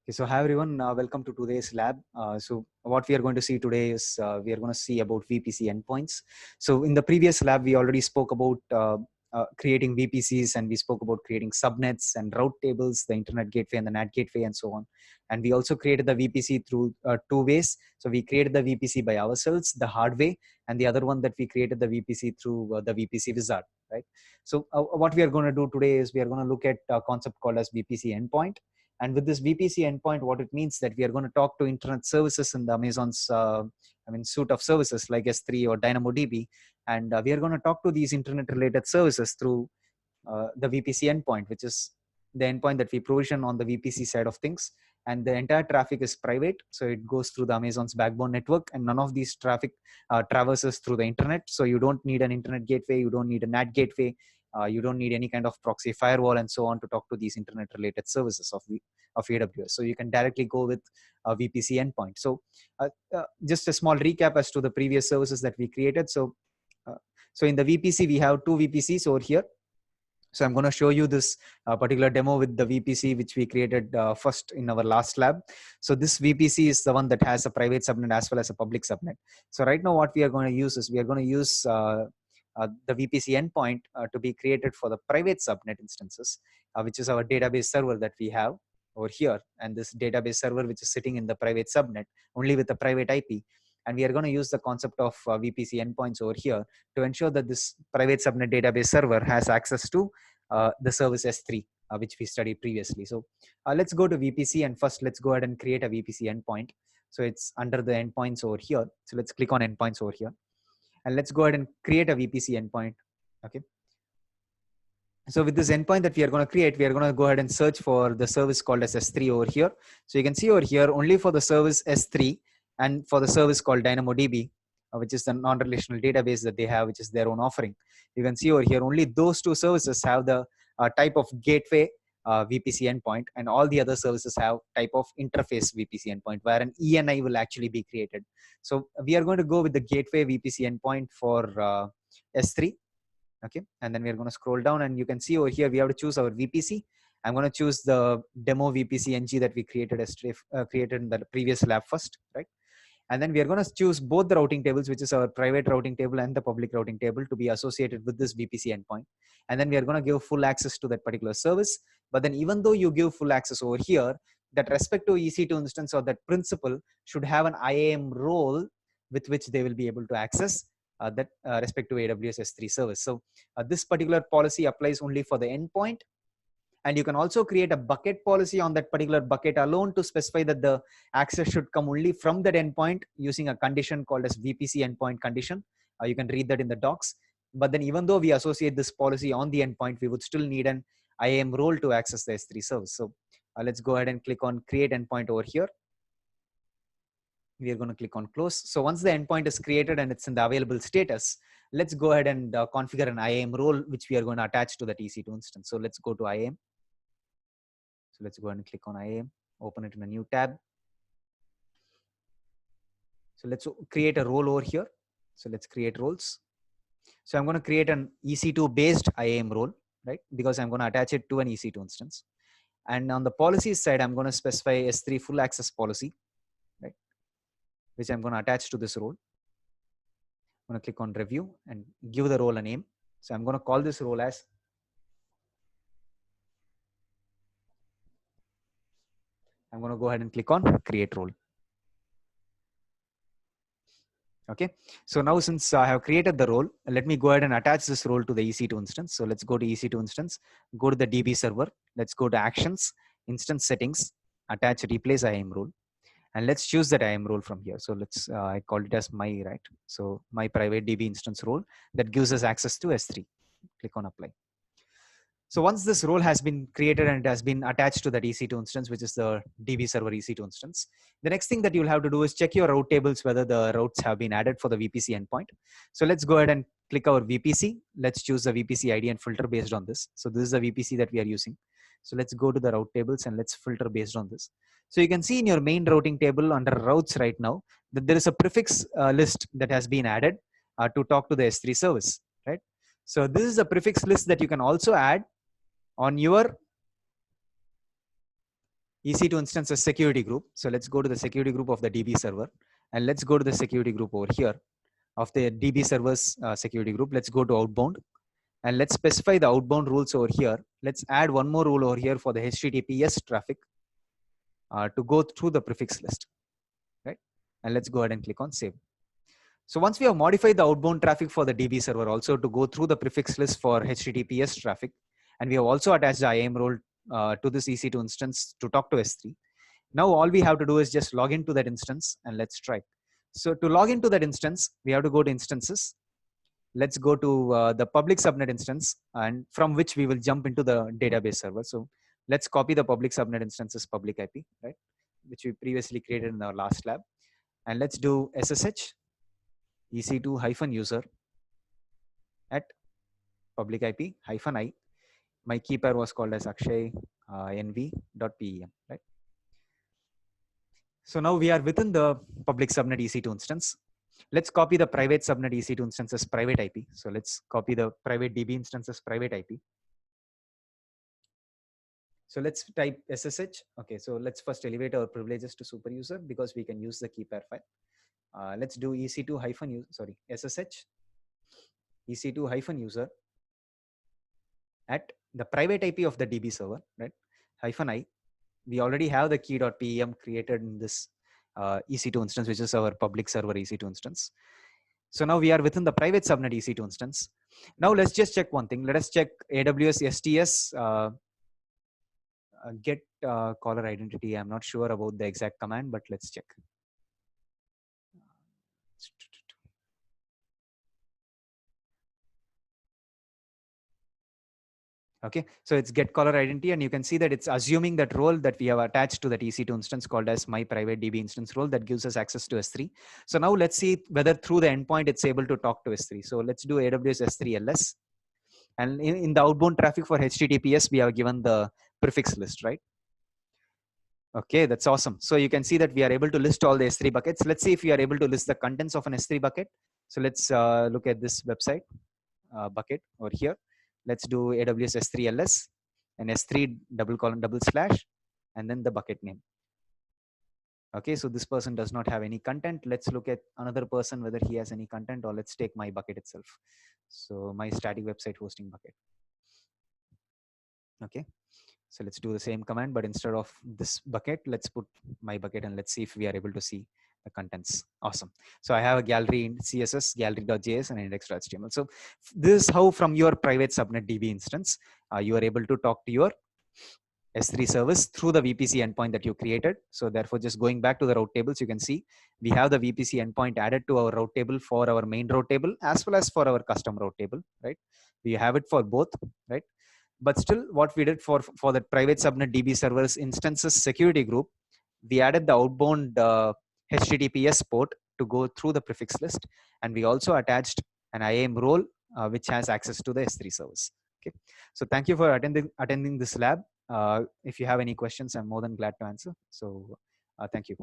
Okay, so hi everyone, welcome to today's lab. So what we are going to see today is we are going to see about VPC endpoints. So in the previous lab, we already spoke about creating VPCs, and we spoke about creating subnets and route tables, the internet gateway and the NAT gateway and so on. And we also created the VPC through two ways. So we created the VPC by ourselves, the hard way, and the other one that we created the VPC through the VPC wizard, right? So what we are going to do today is we are going to look at a concept called as VPC endpoint. And with this VPC endpoint, what it means that we are going to talk to internet services in the Amazon's, suite of services like S3 or DynamoDB. And we are going to talk to these internet related services through the VPC endpoint, which is the endpoint that we provision on the VPC side of things. And the entire traffic is private. So it goes through the Amazon's backbone network, and none of these traffic traverses through the internet. So you don't need an internet gateway. You don't need a NAT gateway. You don't need any kind of proxy firewall and so on to talk to these internet related services of AWS. So you can directly go with a VPC endpoint. So just a small recap as to the previous services that we created. So in the VPC, we have two VPCs over here. So I'm going to show you this particular demo with the VPC, which we created first in our last lab. So this VPC is the one that has a private subnet as well as a public subnet. So right now what we are going to use is we are going to use the VPC endpoint to be created for the private subnet instances, which is our database server that we have over here. And this database server, which is sitting in the private subnet only with the private IP. And we are going to use the concept of VPC endpoints over here to ensure that this private subnet database server has access to the service S3, which we studied previously. So let's go to VPC, and first let's go ahead and create a VPC endpoint. So it's under the endpoints over here. So let's click on endpoints over here, and let's go ahead and create a VPC endpoint. Okay. So with this endpoint that we are going to create, we are going to go ahead and search for the service called as S3 over here. So you can see over here only for the service S3 and for the service called DynamoDB, which is the non-relational database that they have, which is their own offering. You can see over here only those two services have the type of gateway VPC endpoint, and all the other services have type of interface VPC endpoint, where an ENI will actually be created. So we are going to go with the gateway VPC endpoint for S3. Okay, and then we're going to scroll down, and you can see over here we have to choose our VPC. I'm going to choose the demo VPC NG that we created created in the previous lab first, right? And then we are going to choose both the routing tables, which is our private routing table and the public routing table, to be associated with this VPC endpoint. And then we are going to give full access to that particular service. But then even though you give full access over here, that respective EC2 instance or that principal should have an IAM role with which they will be able to access that respective AWS S3 service. So this particular policy applies only for the endpoint. And you can also create a bucket policy on that particular bucket alone to specify that the access should come only from that endpoint using a condition called as VPC endpoint condition. You can read that in the docs. But then even though we associate this policy on the endpoint, we would still need an IAM role to access the S3 service. So let's go ahead and click on create endpoint over here. We are going to click on close. So once the endpoint is created and it's in the available status, let's go ahead and configure an IAM role, which we are going to attach to the EC2 instance. So let's go to IAM. So let's go ahead and click on IAM, open it in a new tab. So let's create a role over here. So let's create roles. So I'm going to create an EC2 based IAM role, right? Because I'm going to attach it to an EC2 instance. And on the policies side, I'm going to specify S3 full access policy, right? Which I'm going to attach to this role. I'm going to click on review and give the role a name. So I'm going to call this role as I'm going to go ahead and click on create role. Okay, so now since I have created the role, let me go ahead and attach this role to the EC2 instance. So let's go to EC2 instance, go to the DB server. Let's go to actions, instance settings, attach replace IAM role. And let's choose that IAM role from here. So let's, I called it as my, right? So my private DB instance role that gives us access to S3. Click on apply. So once this role has been created and it has been attached to that EC2 instance, which is the DB server EC2 instance, the next thing that you'll have to do is check your route tables, whether the routes have been added for the VPC endpoint. So let's go ahead and click our VPC. Let's choose the VPC ID and filter based on this. So this is the VPC that we are using. So let's go to the route tables and let's filter based on this. So you can see in your main routing table under routes right now that there is a prefix list that has been added to talk to the S3 service, right? So this is a prefix list that you can also add on your EC2 instance is security group. So let's go to the security group of the DB server, and let's go to the security group over here of the DB server's security group. Let's go to outbound, and let's specify the outbound rules over here. Let's add one more rule over here for the HTTPS traffic to go through the prefix list, right? And let's go ahead and click on save. So once we have modified the outbound traffic for the DB server also to go through the prefix list for HTTPS traffic, and we have also attached the IAM role to this EC2 instance to talk to S3. Now all we have to do is just log into that instance, and let's try. So to log into that instance, we have to go to instances. Let's go to the public subnet instance, and from which we will jump into the database server. So let's copy the public subnet instance's public IP, right, which we previously created in our last lab. And let's do SSH EC2-user at public IP -I. My key pair was called as Akshay nv.pem, right? So now we are within the public subnet EC2 instance. Let's copy the private subnet EC2 instance's private IP. So let's copy the private DB instance's private IP. So let's type SSH. Okay, so let's first elevate our privileges to super user because we can use the key pair file. Let's do SSH EC2-user at the private IP of the DB server, right? -I. We already have the key.pem created in this EC2 instance, which is our public server EC2 instance. So now we are within the private subnet EC2 instance. Now let's just check one thing. Let us check AWS STS get caller identity. I'm not sure about the exact command, but let's check. Okay, so it's get caller identity, and you can see that it's assuming that role that we have attached to that EC2 instance called as my private DB instance role that gives us access to S3. So now let's see whether through the endpoint it's able to talk to S3. So let's do AWS S3 LS. And in the outbound traffic for HTTPS, we have given the prefix list, right? Okay, that's awesome. So you can see that we are able to list all the S3 buckets. Let's see if we are able to list the contents of an S3 bucket. So let's look at this website bucket over here. Let's do AWS S3 LS and S3 // and then the bucket name. Okay, so this person does not have any content. Let's look at another person, whether he has any content, or let's take my bucket itself. So my static website hosting bucket. Okay, so let's do the same command, but instead of this bucket, let's put my bucket, and let's see if we are able to see the contents. Awesome. So I have a gallery in CSS, gallery.js, and index.html. So this is how from your private subnet DB instance, you are able to talk to your S3 service through the VPC endpoint that you created. So therefore, just going back to the route tables, you can see we have the VPC endpoint added to our route table for our main route table as well as for our custom route table, right? We have it for both, right? But still, what we did for the private subnet DB servers instances security group, we added the outbound HTTPS port to go through the prefix list, and we also attached an IAM role which has access to the S3 service. Okay, so thank you for attending this lab. If you have any questions, I'm more than glad to answer. So thank you.